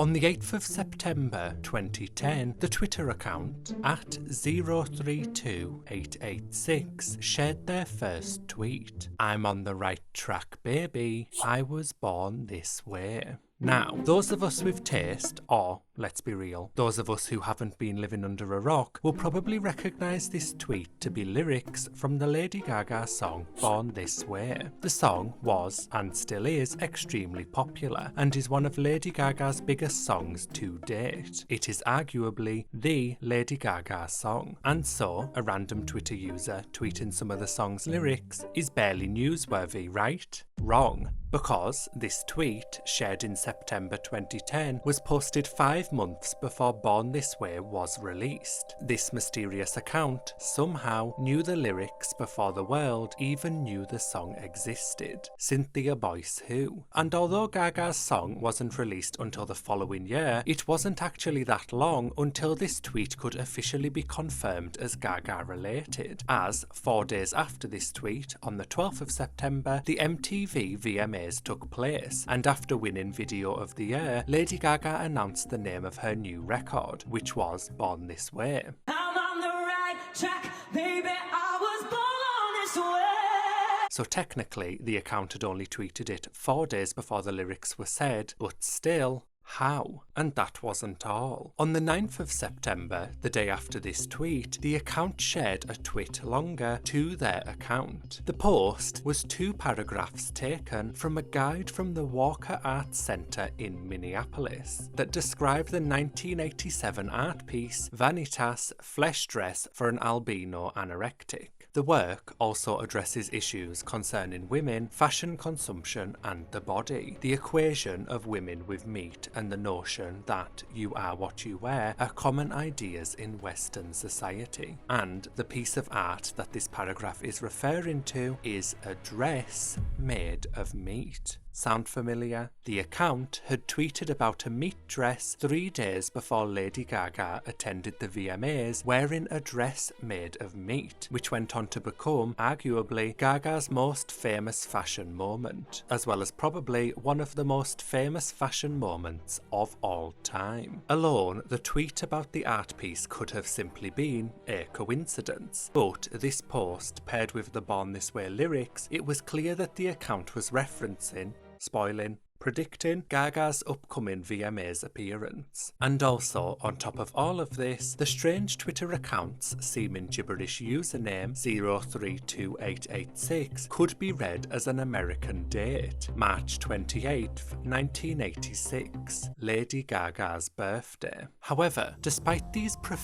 On the 8th of September 2010, the Twitter account @032886 shared their first tweet. "I'm on the right track, baby. I was born this way." Now, those of us with taste, or let's be real, those of us who haven't been living under a rock, will probably recognise this tweet to be lyrics from the Lady Gaga song Born This Way. The song was, and still is, extremely popular, and is one of Lady Gaga's biggest songs to date. It is arguably the Lady Gaga song, and so a random Twitter user tweeting some of the song's lyrics is barely newsworthy, right? Wrong. Because this tweet, shared in September 2010, was posted 5 months before Born This Way was released. This mysterious account somehow knew the lyrics before the world even knew the song existed. Cynthia Boyce who. And although Gaga's song wasn't released until the following year, it wasn't actually that long until this tweet could officially be confirmed as Gaga related, as 4 days after this tweet, on the 12th of September, the MTV VMAs took place, and after winning Video of the Year, Lady Gaga announced the name of her new record, which was Born This Way. I'm on the right track, baby, I was born this way. So technically, the account had only tweeted it 4 days before the lyrics were said, but still, how? And that wasn't all. On the 9th of September, the day after this tweet, the account shared a tweet longer to their account. The post was 2 paragraphs taken from a guide from the Walker Arts Centre in Minneapolis that described the 1987 art piece Vanitas Flesh Dress for an Albino Anorectic. The work also addresses issues concerning women, fashion consumption and the body, the equation of women with meat and the notion that you are what you wear are common ideas in Western society. And the piece of art that this paragraph is referring to is a dress made of meat. Sound familiar? The account had tweeted about a meat dress 3 days before Lady Gaga attended the VMAs wearing a dress made of meat, which went on to become, arguably, Gaga's most famous fashion moment, as well as probably one of the most famous fashion moments of all time. Alone, the tweet about the art piece could have simply been a coincidence, but this post, paired with the Born This Way lyrics, it was clear that the account was referencing, spoiling, predicting Gaga's upcoming VMAs appearance. And also, on top of all of this, the strange Twitter account's seeming gibberish username 032886 could be read as an American date, March 28th, 1986, Lady Gaga's birthday. However, despite these pop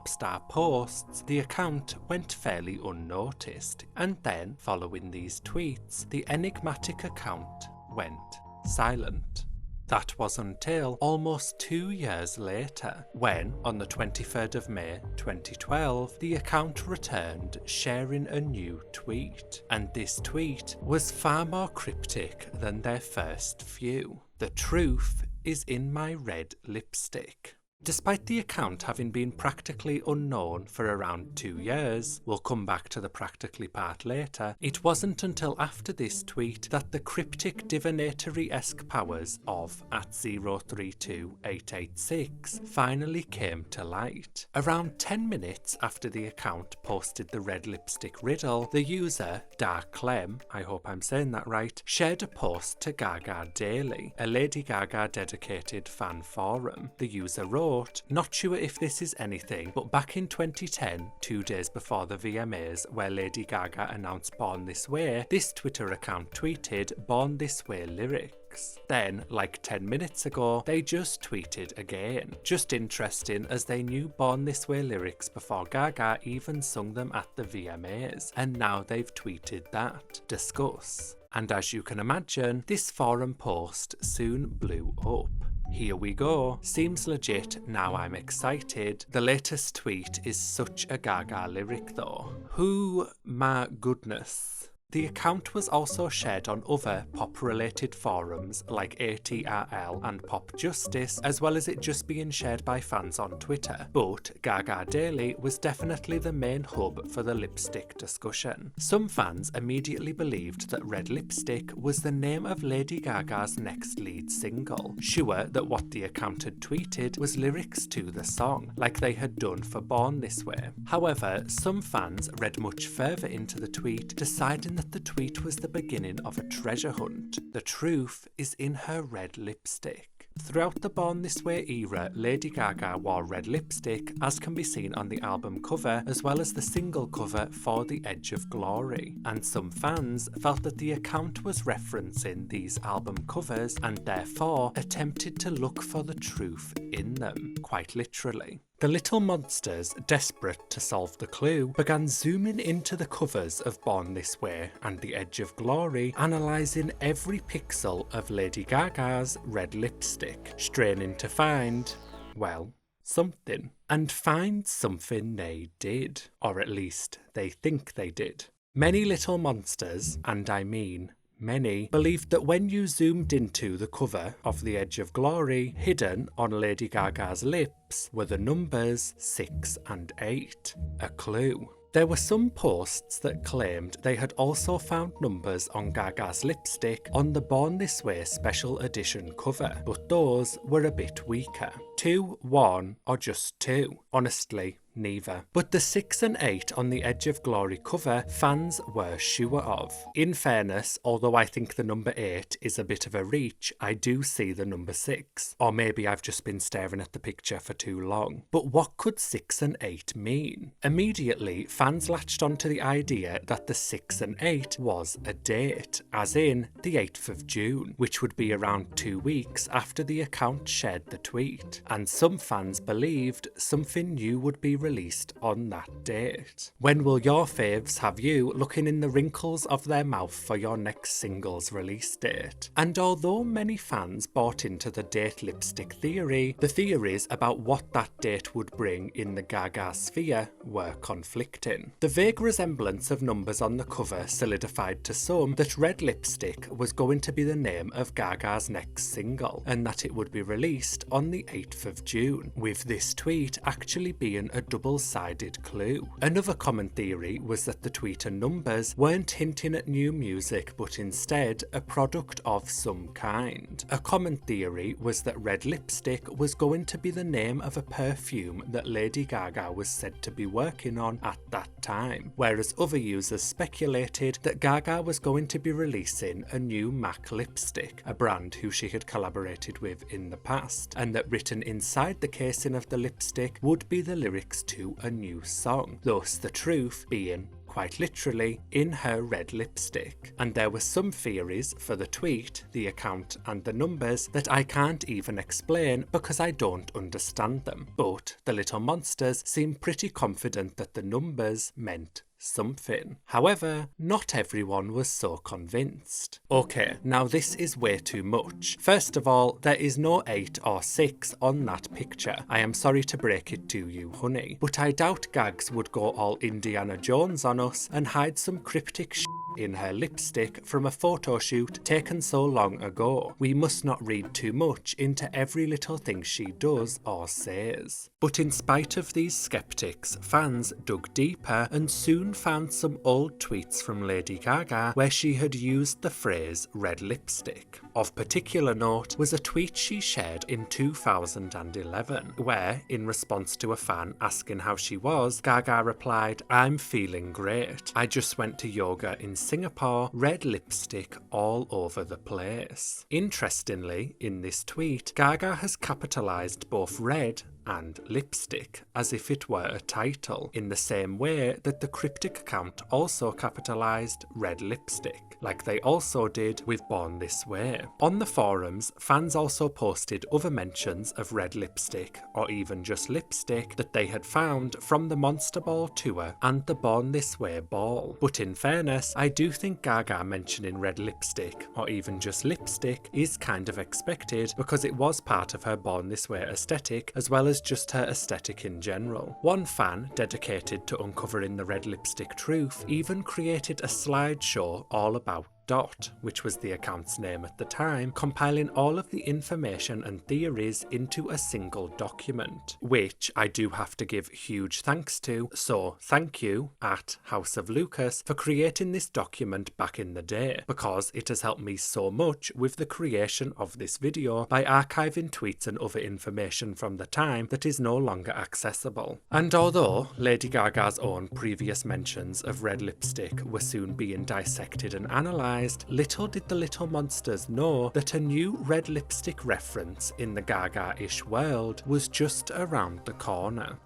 star posts, the account went fairly unnoticed, and then, following these tweets, the enigmatic account went silent. That was until almost 2 years later, when, on the 23rd of May 2012, the account returned sharing a new tweet. And this tweet was far more cryptic than their first few. "The truth is in my red lipstick." Despite the account having been practically unknown for around 2 years, we'll come back to the practically part later, it wasn't until after this tweet that the cryptic divinatory-esque powers of @032886 finally came to light. Around 10 minutes after the account posted the red lipstick riddle, the user, Dark Clem, I hope I'm saying that right, shared a post to Gaga Daily, a Lady Gaga dedicated fan forum. The user wrote, "Not sure if this is anything, but back in 2010, 2 days before the VMAs where Lady Gaga announced Born This Way, this Twitter account tweeted Born This Way lyrics. Then, like 10 minutes ago, they just tweeted again. Just interesting, as they knew Born This Way lyrics before Gaga even sung them at the VMAs, and now they've tweeted that. Discuss." And as you can imagine, this forum post soon blew up. Here we go. Seems legit, now I'm excited. The latest tweet is such a Gaga lyric though. Who, my goodness. The account was also shared on other pop-related forums like ATRL and Pop Justice, as well as it just being shared by fans on Twitter, but Gaga Daily was definitely the main hub for the lipstick discussion. Some fans immediately believed that Red Lipstick was the name of Lady Gaga's next lead single, sure that what the account had tweeted was lyrics to the song, like they had done for Born This Way. However, some fans read much further into the tweet, deciding that the tweet was the beginning of a treasure hunt. The truth is in her red lipstick. Throughout the Born This Way era, Lady Gaga wore red lipstick, as can be seen on the album cover, as well as the single cover for The Edge of Glory, and some fans felt that the account was referencing these album covers and therefore attempted to look for the truth in them, quite literally. The little monsters, desperate to solve the clue, began zooming into the covers of Born This Way and The Edge of Glory, analysing every pixel of Lady Gaga's red lipstick, straining to find, well, something. And find something they did. Or at least, they think they did. Many little monsters, and I mean many, believed that when you zoomed into the cover of The Edge of Glory, hidden on Lady Gaga's lips were the numbers 6 and 8, a clue. There were some posts that claimed they had also found numbers on Gaga's lipstick on the Born This Way special edition cover, but those were a bit weaker. 2, 1, or just 2. Honestly, neither. But the 6 and 8 on the Edge of Glory cover, fans were sure of. In fairness, although I think the number 8 is a bit of a reach, I do see the number 6. Or maybe I've just been staring at the picture for too long. But what could 6 and 8 mean? Immediately, fans latched onto the idea that the 6 and 8 was a date, as in the 8th of June, which would be around 2 weeks after the account shared the tweet. And some fans believed something new would be released on that date. When will your faves have you looking in the wrinkles of their mouth for your next single's release date? And although many fans bought into the date lipstick theory, the theories about what that date would bring in the Gaga sphere were conflicting. The vague resemblance of numbers on the cover solidified to some that red lipstick was going to be the name of Gaga's next single, and that it would be released on the 8th of June, with this tweet actually being a double-sided clue. Another common theory was that the tweet and numbers weren't hinting at new music, but instead a product of some kind. A common theory was that red lipstick was going to be the name of a perfume that Lady Gaga was said to be working on at that time, whereas other users speculated that Gaga was going to be releasing a new MAC lipstick, a brand who she had collaborated with in the past, and that written inside the casing of the lipstick would be the lyrics to a new song, thus the truth being quite literally in her red lipstick. And there were some theories for the tweet, the account and the numbers that I can't even explain because I don't understand them, but the little monsters seem pretty confident that the numbers meant something. However, not everyone was so convinced. Okay, now this is way too much. First of all, there is no 8 or 6 on that picture. I am sorry to break it to you, honey, but I doubt Gags would go all Indiana Jones on us and hide some cryptic shit in her lipstick from a photo shoot taken so long ago. We must not read too much into every little thing she does or says. But in spite of these skeptics, fans dug deeper and soon found some old tweets from Lady Gaga where she had used the phrase red lipstick. Of particular note was a tweet she shared in 2011, where, in response to a fan asking how she was, Gaga replied, "I'm feeling great. I just went to yoga in Singapore, red lipstick all over the place." Interestingly, in this tweet, Gaga has capitalised both red and lipstick as if it were a title, in the same way that the cryptic account also capitalised red lipstick, like they also did with Born This Way. On the forums, fans also posted other mentions of red lipstick, or even just lipstick, that they had found from the Monster Ball tour and the Born This Way ball. But in fairness, I do think Gaga mentioning red lipstick, or even just lipstick, is kind of expected because it was part of her Born This Way aesthetic, as well as was just her aesthetic in general. One fan, dedicated to uncovering the red lipstick truth, even created a slideshow all about Dot, which was the account's name at the time, compiling all of the information and theories into a single document, which I do have to give huge thanks to, so thank you at House of Lucas for creating this document back in the day, because it has helped me so much with the creation of this video by archiving tweets and other information from the time that is no longer accessible. And although Lady Gaga's own previous mentions of red lipstick were soon being dissected and analysed, little did the little monsters know that a new red lipstick reference in the Gaga-ish world was just around the corner.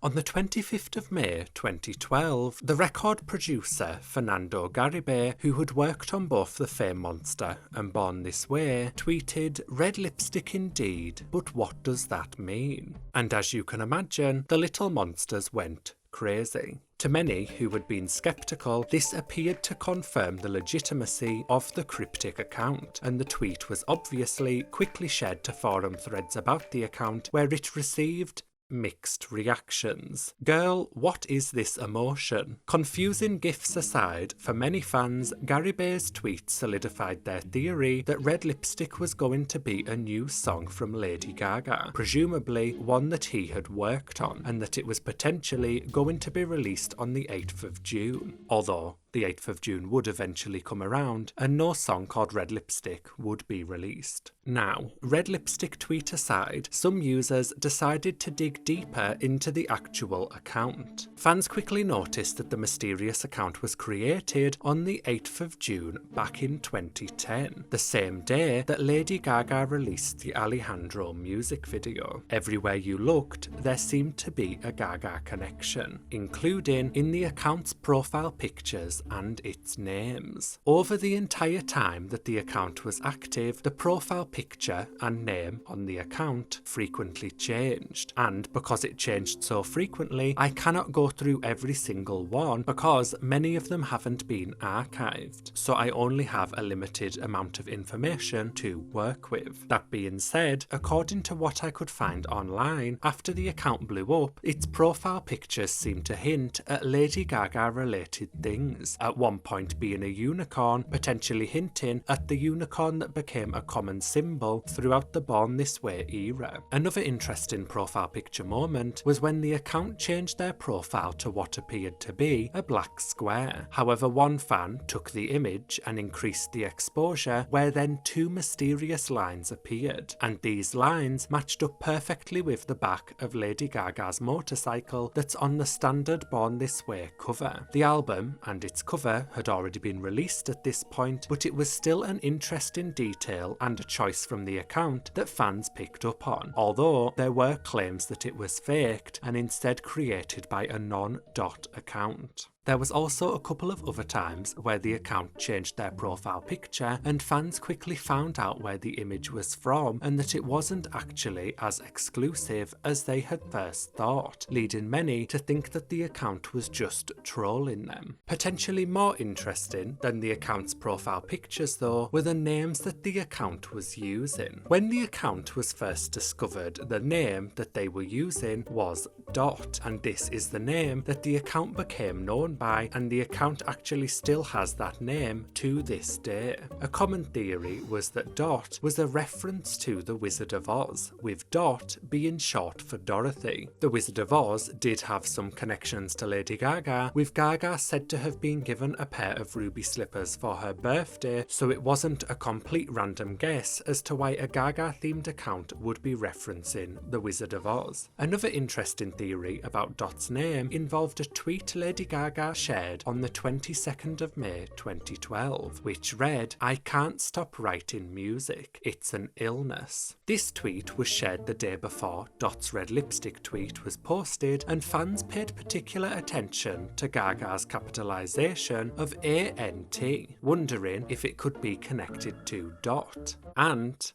On the 25th of May 2012, the record producer Fernando Garibay, who had worked on both The Fame Monster and Born This Way, tweeted, "Red lipstick indeed, but what does that mean?" And as you can imagine, the little monsters went crazy. To many who had been skeptical, this appeared to confirm the legitimacy of the cryptic account, and the tweet was obviously quickly shared to forum threads about the account, where it received mixed reactions. Girl, what is this emotion? Confusing gifs aside, for many fans, Garibay's tweet solidified their theory that red lipstick was going to be a new song from Lady Gaga, presumably one that he had worked on, and that it was potentially going to be released on the 8th of June. Although the 8th of June would eventually come around, and no song called Red Lipstick would be released. Now, Red Lipstick tweet aside, some users decided to dig deeper into the actual account. Fans quickly noticed that the mysterious account was created on the 8th of June back in 2010, the same day that Lady Gaga released the Alejandro music video. Everywhere you looked, there seemed to be a Gaga connection, including in the account's profile pictures and its names. Over the entire time that the account was active, the profile picture and name on the account frequently changed, and because it changed so frequently, I cannot go through every single one because many of them haven't been archived, so I only have a limited amount of information to work with. That being said, according to what I could find online, after the account blew up, its profile pictures seemed to hint at Lady Gaga related things, at one point being a unicorn, potentially hinting at the unicorn that became a common symbol throughout the Born This Way era. Another interesting profile picture moment was when the account changed their profile to what appeared to be a black square. However, one fan took the image and increased the exposure, where then two mysterious lines appeared, and these lines matched up perfectly with the back of Lady Gaga's motorcycle that's on the standard Born This Way cover. The album and its cover had already been released at this point, but it was still an interesting detail and a choice from the account that fans picked up on, although there were claims that it was faked and instead created by a non-Dot account. There was also a couple of other times where the account changed their profile picture and fans quickly found out where the image was from and that it wasn't actually as exclusive as they had first thought, leading many to think that the account was just trolling them. Potentially more interesting than the account's profile pictures though were the names that the account was using. When the account was first discovered, the name that they were using was Dot, and this is the name that the account became known by, and the account actually still has that name to this day. A common theory was that Dot was a reference to the Wizard of Oz, with Dot being short for Dorothy. The Wizard of Oz did have some connections to Lady Gaga, with Gaga said to have been given a pair of ruby slippers for her birthday, so it wasn't a complete random guess as to why a Gaga themed account would be referencing the Wizard of Oz. Another interesting theory about Dot's name involved a tweet Lady Gaga shared on the 22nd of May 2012, which read, "I can't stop writing music, it's an illness." This tweet was shared the day before Dot's red lipstick tweet was posted, and fans paid particular attention to Gaga's capitalization of ANT, wondering if it could be connected to Dot and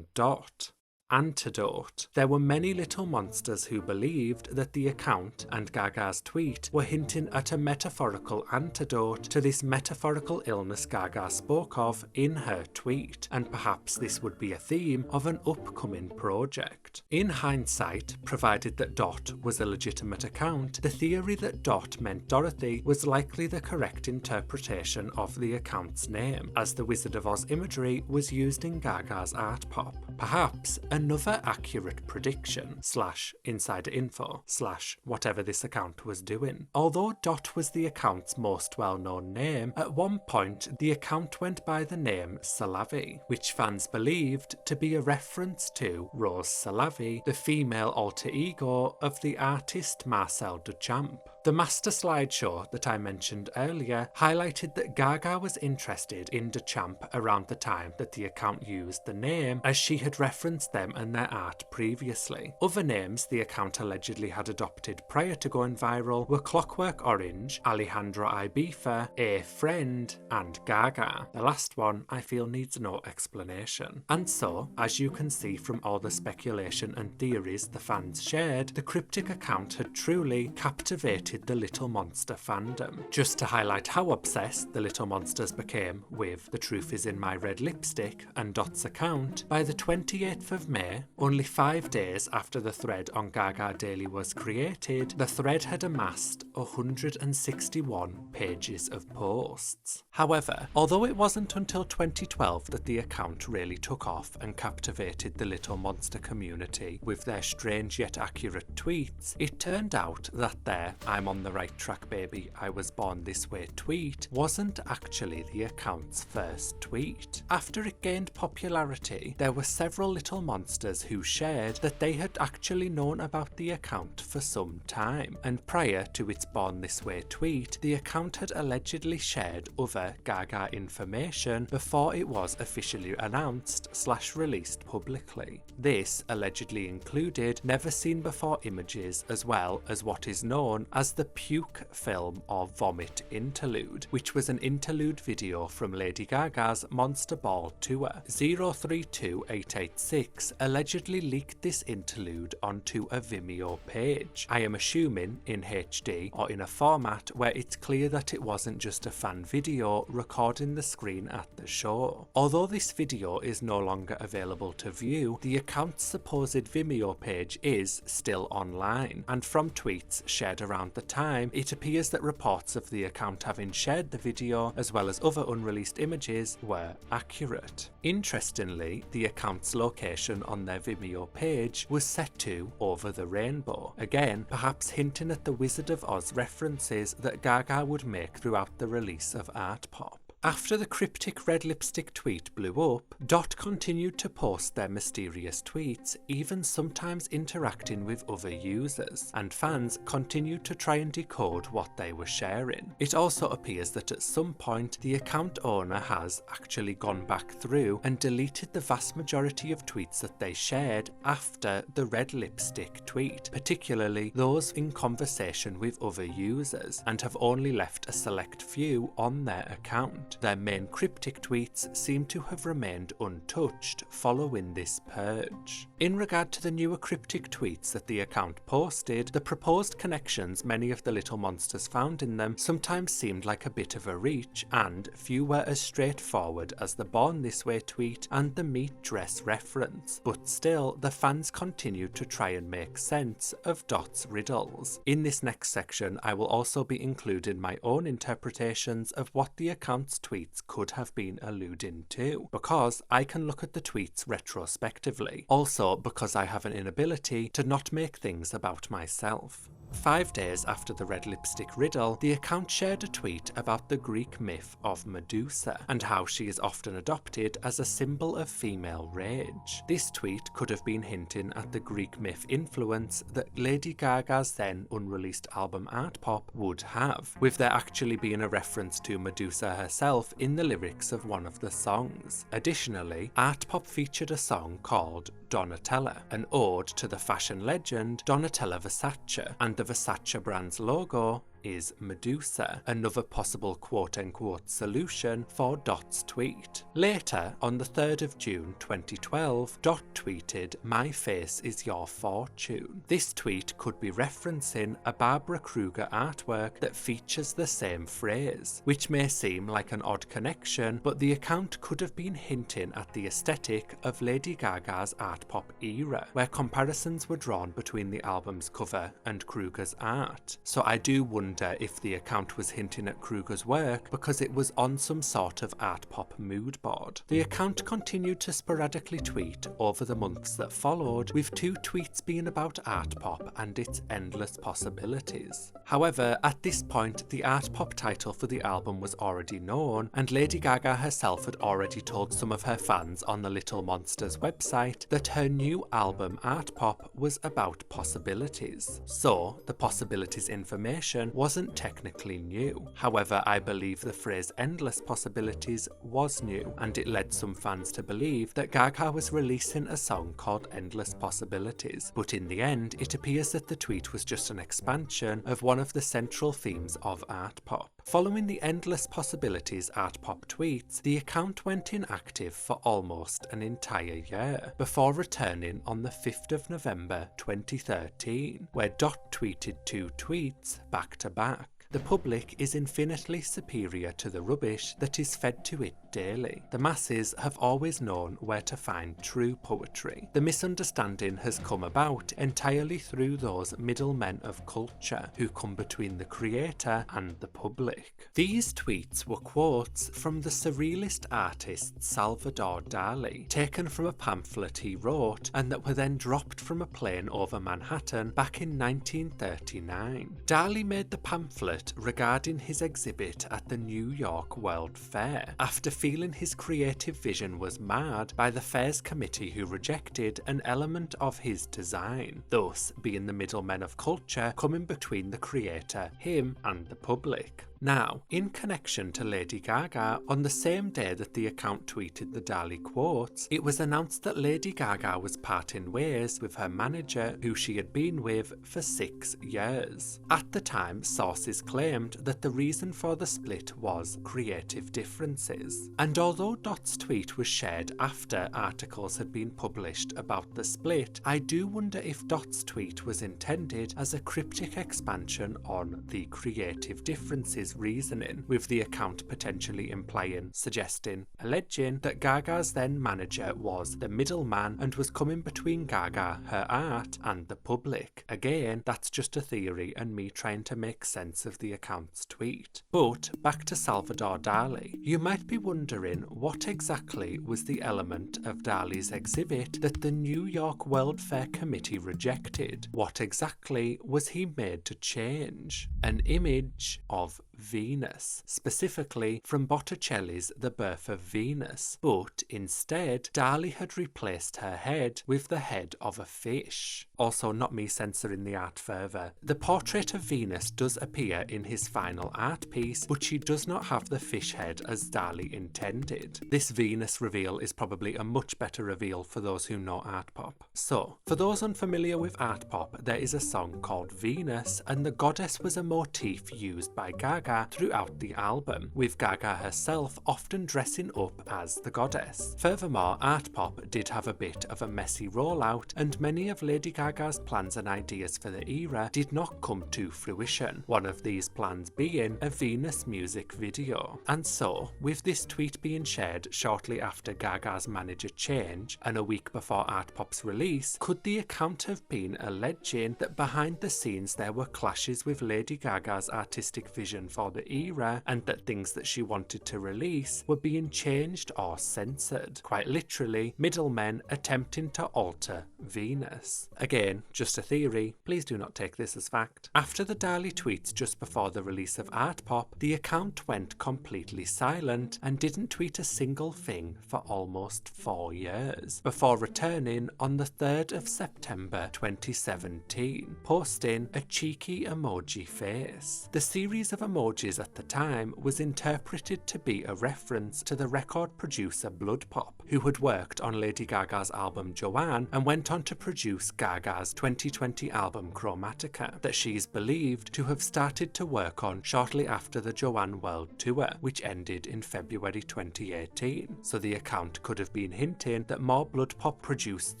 Dot. antidote. There were many little monsters who believed that the account and Gaga's tweet were hinting at a metaphorical antidote to this metaphorical illness Gaga spoke of in her tweet, and perhaps this would be a theme of an upcoming project. In hindsight, provided that Dot was a legitimate account, the theory that Dot meant Dorothy was likely the correct interpretation of the account's name, as the Wizard of Oz imagery was used in Gaga's art pop. Perhaps another accurate prediction / insider info / whatever this account was doing. Although Dot was the account's most well-known name, at one point the account went by the name Salavi, which fans believed to be a reference to Rose Salavi, the female alter ego of the artist Marcel Duchamp. The master slideshow that I mentioned earlier highlighted that Gaga was interested in Duchamp around the time that the account used the name, as she had referenced them and their art previously. Other names the account allegedly had adopted prior to going viral were Clockwork Orange, Alejandro Ibiza, A Friend, and Gaga. The last one I feel needs no explanation. And so, as you can see from all the speculation and theories the fans shared, the cryptic account had truly captivated the Little Monster fandom. Just to highlight how obsessed the Little Monsters became with The Truth Is in My Red Lipstick and Dot's account, by the 28th of May, only 5 days after the thread on Gaga Daily was created, the thread had amassed 161 pages of posts. However, although it wasn't until 2012 that the account really took off and captivated the Little Monster community with their strange yet accurate tweets, it turned out that their "I'm on the right track baby, I was born this way" tweet wasn't actually the account's first tweet. After it gained popularity, there were several Little Monsters who shared that they had actually known about the account for some time, and prior to its Born This Way tweet, the account had allegedly shared other Gaga information before it was officially announced / released publicly. This allegedly included never seen before images, as well as what is known as the Puke Film or Vomit Interlude, which was an interlude video from Lady Gaga's Monster Ball tour. 032886 allegedly leaked this interlude onto a Vimeo page. I am assuming in HD or in a format where it's clear that it wasn't just a fan video recording the screen at the show. Although this video is no longer available to view, the account's supposed Vimeo page is still online, and from tweets shared around the time, it appears that reports of the account having shared the video, as well as other unreleased images, were accurate. Interestingly, the account's location on their Vimeo page was set to Over the Rainbow, again perhaps hinting at the Wizard of Oz references that Gaga would make throughout the release of Art Pop. After the cryptic red lipstick tweet blew up, Dot continued to post their mysterious tweets, even sometimes interacting with other users, and fans continued to try and decode what they were sharing. It also appears that at some point the account owner has actually gone back through and deleted the vast majority of tweets that they shared after the red lipstick tweet, particularly those in conversation with other users, and have only left a select few on their account. Their main cryptic tweets seem to have remained untouched following this purge. In regard to the newer cryptic tweets that the account posted, the proposed connections many of the Little Monsters found in them sometimes seemed like a bit of a reach, and few were as straightforward as the Born This Way tweet and the meat dress reference, but still the fans continued to try and make sense of Dot's riddles. In this next section I will also be including my own interpretations of what the account's tweets could have been alluding to, because I can look at the tweets retrospectively, also because I have an inability to not make things about myself. 5 days after the red lipstick riddle, the account shared a tweet about the Greek myth of Medusa, and how she is often adopted as a symbol of female rage. This tweet could have been hinting at the Greek myth influence that Lady Gaga's then unreleased album Art Pop would have, with there actually being a reference to Medusa herself in the lyrics of one of the songs. Additionally, Art Pop featured a song called Donatella, an ode to the fashion legend Donatella Versace, and the Versace brand's logo is Medusa, another possible quote-unquote solution for Dot's tweet. Later, on the 3rd of June 2012, Dot tweeted, "My face is your fortune." This tweet could be referencing a Barbara Kruger artwork that features the same phrase, which may seem like an odd connection, but the account could have been hinting at the aesthetic of Lady Gaga's art pop era, where comparisons were drawn between the album's cover and Kruger's art. So I do wonder if the account was hinting at Kruger's work because it was on some sort of art pop mood board. The account continued to sporadically tweet over the months that followed, with 2 tweets being about art pop and its endless possibilities. However, at this point, the art pop title for the album was already known, and Lady Gaga herself had already told some of her fans on the Little Monsters website that her new album Art Pop was about possibilities. So, the possibilities information wasn't technically new. However, I believe the phrase endless possibilities was new, and it led some fans to believe that Gaga was releasing a song called Endless Possibilities, but in the end, it appears that the tweet was just an expansion of one of the central themes of art pop. Following the Endless Possibilities art pop tweets, the account went inactive for almost an entire year, before returning on the 5th of November 2013, where Dot tweeted 2 tweets back to back. The public is infinitely superior to the rubbish that is fed to it daily. The masses have always known where to find true poetry. The misunderstanding has come about entirely through those middlemen of culture who come between the creator and the public. These tweets were quotes from the surrealist artist Salvador Dali, taken from a pamphlet he wrote and that were then dropped from a plane over Manhattan back in 1939. Dali made the pamphlet regarding his exhibit at the New York World Fair, after feeling his creative vision was marred by the fair's committee, who rejected an element of his design, thus being the middlemen of culture coming between the creator, him, and the public. Now, in connection to Lady Gaga, on the same day that the account tweeted the Dali quotes, it was announced that Lady Gaga was parting ways with her manager, who she had been with for 6 years. At the time, sources claimed that the reason for the split was creative differences. And although Dot's tweet was shared after articles had been published about the split, I do wonder if Dot's tweet was intended as a cryptic expansion on the creative differences reasoning, with the account potentially implying, suggesting, alleging that Gaga's then manager was the middleman and was coming between Gaga, her art, and the public. Again, that's just a theory and me trying to make sense of the account's tweet. But back to Salvador Dali. You might be wondering what exactly was the element of Dali's exhibit that the New York World Fair Committee rejected. What exactly was he made to change? An image of Venus, specifically from Botticelli's The Birth of Venus, but instead Dali had replaced her head with the head of a fish. Also, not me censoring the art further. The portrait of Venus does appear in his final art piece, but she does not have the fish head as Dali intended. This Venus reveal is probably a much better reveal for those who know art pop. So, for those unfamiliar with art pop, there is a song called Venus, and the goddess was a motif used by Gaga throughout the album, with Gaga herself often dressing up as the goddess. Furthermore, art pop did have a bit of a messy rollout, and many of Lady Gaga's plans and ideas for the era did not come to fruition, one of these plans being a Venus music video. And so, with this tweet being shared shortly after Gaga's manager change and a week before art pop's release, could the account have been alleging that behind the scenes there were clashes with Lady Gaga's artistic vision for the era, and that things that she wanted to release were being changed or censored? Quite literally, middlemen attempting to alter Venus. Again, just a theory, please do not take this as fact. After the Dali tweets just before the release of Art Pop, the account went completely silent and didn't tweet a single thing for almost 4 years, before returning on the 3rd of September 2017, posting a cheeky emoji face. The series of emojis at the time was interpreted to be a reference to the record producer Blood Pop, who had worked on Lady Gaga's album Joanne and went on to produce Gaga's 2020 album Chromatica, that she is believed to have started to work on shortly after the Joanne World Tour, which ended in February 2018. So the account could have been hinting that more Blood Pop produced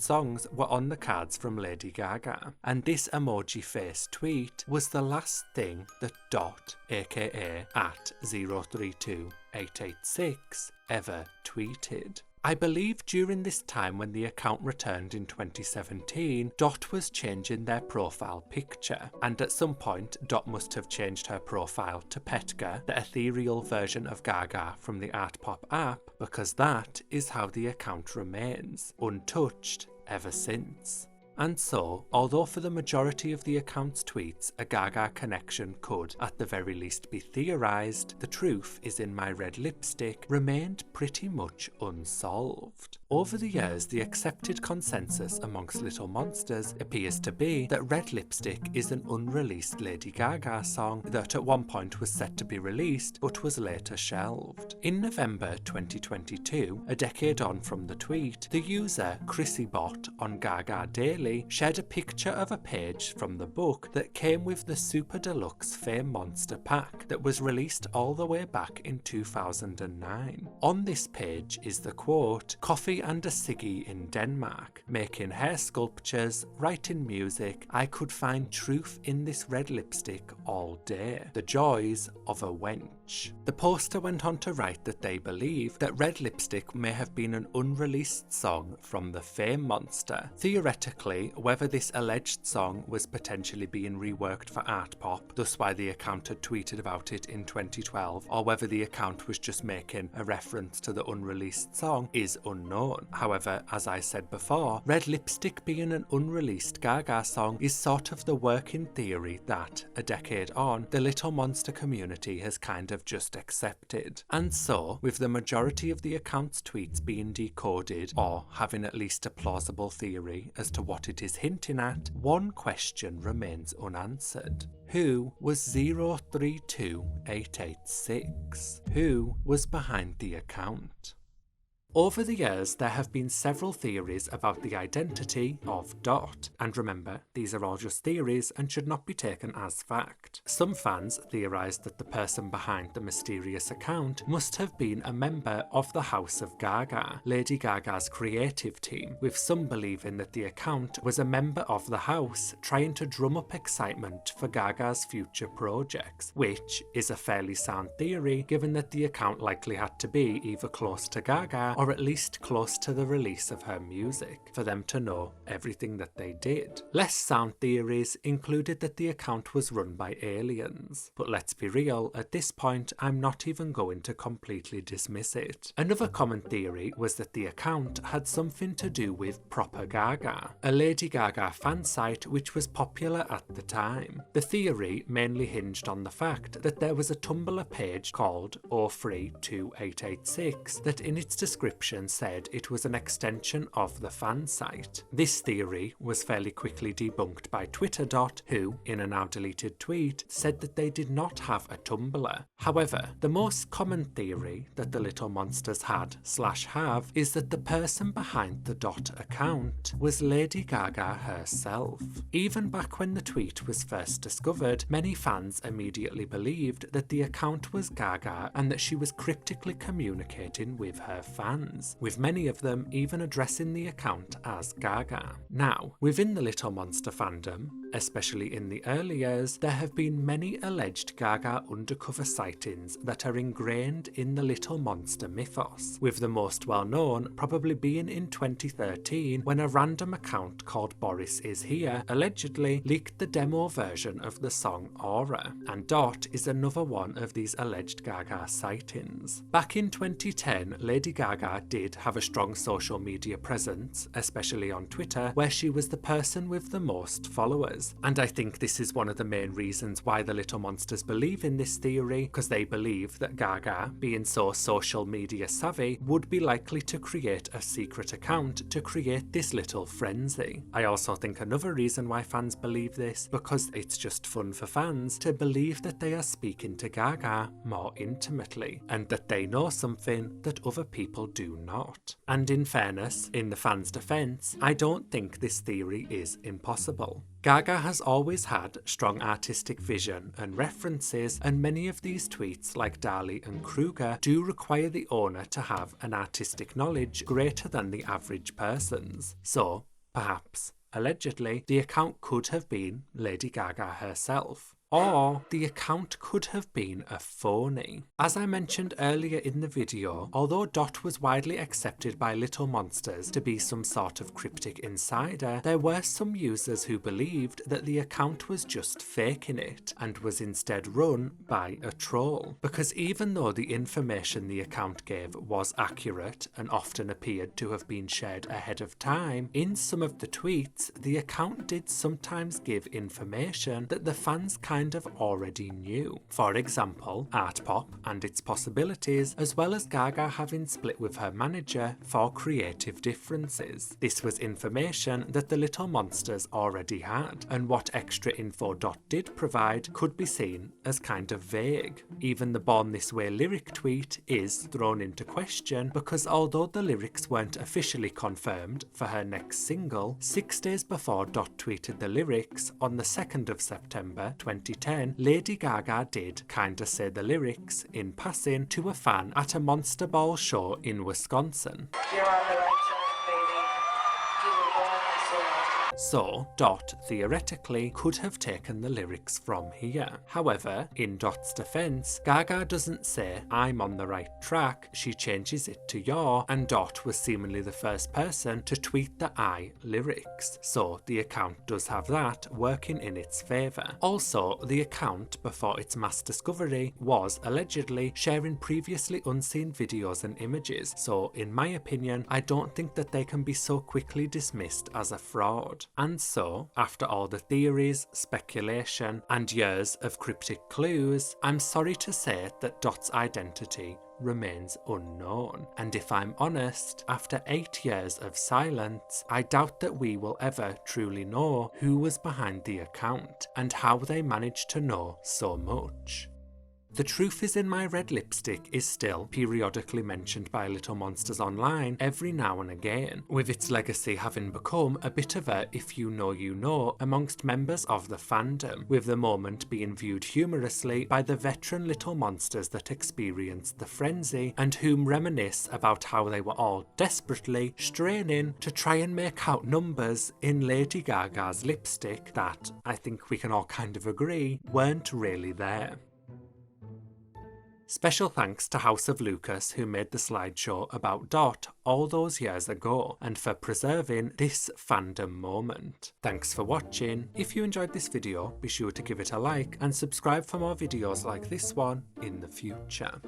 songs were on the cards from Lady Gaga. And this emoji face tweet was the last thing that Dot, aka @032886, ever tweeted. I believe during this time when the account returned in 2017, Dot was changing their profile picture, and at some point Dot must have changed her profile to Petka, the ethereal version of Gaga from the Art Pop app, because that is how the account remains, untouched ever since. And so, although for the majority of the account's tweets a Gaga connection could at the very least be theorised, the truth is in My Red Lipstick remained pretty much unsolved. Over the years, the accepted consensus amongst Little Monsters appears to be that Red Lipstick is an unreleased Lady Gaga song that at one point was set to be released but was later shelved. In November 2022, a decade on from the tweet, the user ChrissyBot on Gaga Daily shared a picture of a page from the book that came with the Super Deluxe Fame Monster pack that was released all the way back in 2009. On this page is the quote, "Coffee and a ciggy in Denmark, making hair sculptures, writing music, I could find truth in this red lipstick all day. The joys of a wench." The poster went on to write that they believe that Red Lipstick may have been an unreleased song from the Fame Monster. Theoretically, whether this alleged song was potentially being reworked for art pop, thus why the account had tweeted about it in 2012, or whether the account was just making a reference to the unreleased song is unknown. However, as I said before, Red Lipstick being an unreleased Gaga song is sort of the working theory that, a decade on, the Little Monster community has kind of just accepted. And so, with the majority of the account's tweets being decoded, or having at least a plausible theory as to what it is hinting at, one question remains unanswered. Who was 032886? Who was behind the account? Over the years, there have been several theories about the identity of Dot, and remember, these are all just theories and should not be taken as fact. Some fans theorised that the person behind the mysterious account must have been a member of the House of Gaga, Lady Gaga's creative team, with some believing that the account was a member of the house trying to drum up excitement for Gaga's future projects, which is a fairly sound theory given that the account likely had to be either close to Gaga or at least close to the release of her music, for them to know everything that they did. Less sound theories included that the account was run by aliens, but let's be real, at this point I'm not even going to completely dismiss it. Another common theory was that the account had something to do with Proper Gaga, a Lady Gaga fan site which was popular at the time. The theory mainly hinged on the fact that there was a Tumblr page called 032886 that in its description said it was an extension of the fan site. This theory was fairly quickly debunked by Twitter Dot, who, in a now deleted tweet, said that they did not have a Tumblr. However, the most common theory that the Little Monsters had/have is that the person behind the Dot account was Lady Gaga herself. Even back when the tweet was first discovered, many fans immediately believed that the account was Gaga and that she was cryptically communicating with her fans, with many of them even addressing the account as Gaga. Now, within the Little Monster fandom, especially in the early years, there have been many alleged Gaga undercover sightings that are ingrained in the Little Monster mythos, with the most well-known probably being in 2013 when a random account called Boris Is Here allegedly leaked the demo version of the song Aura, and Dot is another one of these alleged Gaga sightings. Back in 2010, Lady Gaga did have a strong social media presence, especially on Twitter, where she was the person with the most followers. monsters. And I think this is one of the main reasons why the Little Monsters believe in this theory, because they believe that Gaga, being so social media savvy, would be likely to create a secret account to create this little frenzy. I also think another reason why fans believe this, because it's just fun for fans to believe that they are speaking to Gaga more intimately, and that they know something that other people do not. And in fairness, in the fans' defense, I don't think this theory is impossible. Gaga has always had strong artistic vision and references, and many of these tweets, like Dali and Kruger, do require the owner to have an artistic knowledge greater than the average person's. So, perhaps, allegedly, the account could have been Lady Gaga herself. Or the account could have been a phony. As I mentioned earlier in the video, although Dot was widely accepted by Little Monsters to be some sort of cryptic insider, there were some users who believed that the account was just faking it and was instead run by a troll. Because even though the information the account gave was accurate and often appeared to have been shared ahead of time, in some of the tweets the account did sometimes give information that the fans kind of already knew. For example, art pop and its possibilities, as well as Gaga having split with her manager for creative differences. This was information that the Little Monsters already had, and what extra info Dot did provide could be seen as kind of vague. Even the Born This Way lyric tweet is thrown into question because although the lyrics weren't officially confirmed for her next single, 6 days before Dot tweeted the lyrics, on the 2nd of September 2010, Lady Gaga did kinda say the lyrics in passing to a fan at a Monster Ball show in Wisconsin. You're on the right track, baby. You were born this way. So, Dot, theoretically, could have taken the lyrics from here. However, in Dot's defense, Gaga doesn't say, "I'm on the right track," she changes it to "you're," and Dot was seemingly the first person to tweet the "I" lyrics. So, the account does have that working in its favour. Also, the account, before its mass discovery, was allegedly sharing previously unseen videos and images, so in my opinion, I don't think that they can be so quickly dismissed as a fraud. And so, after all the theories, speculation, and years of cryptic clues, I'm sorry to say that Dot's identity remains unknown. And if I'm honest, after 8 years of silence, I doubt that we will ever truly know who was behind the account and how they managed to know so much. The Truth Is In My Red Lipstick is still periodically mentioned by Little Monsters online every now and again, with its legacy having become a bit of a "if you know you know" amongst members of the fandom, with the moment being viewed humorously by the veteran Little Monsters that experienced the frenzy and whom reminisce about how they were all desperately straining to try and make out numbers in Lady Gaga's lipstick that, I think we can all kind of agree, weren't really there. Special thanks to House of Lucas who made the slideshow about Dot all those years ago and for preserving this fandom moment. Thanks for watching. If you enjoyed this video, be sure to give it a like and subscribe for more videos like this one in the future.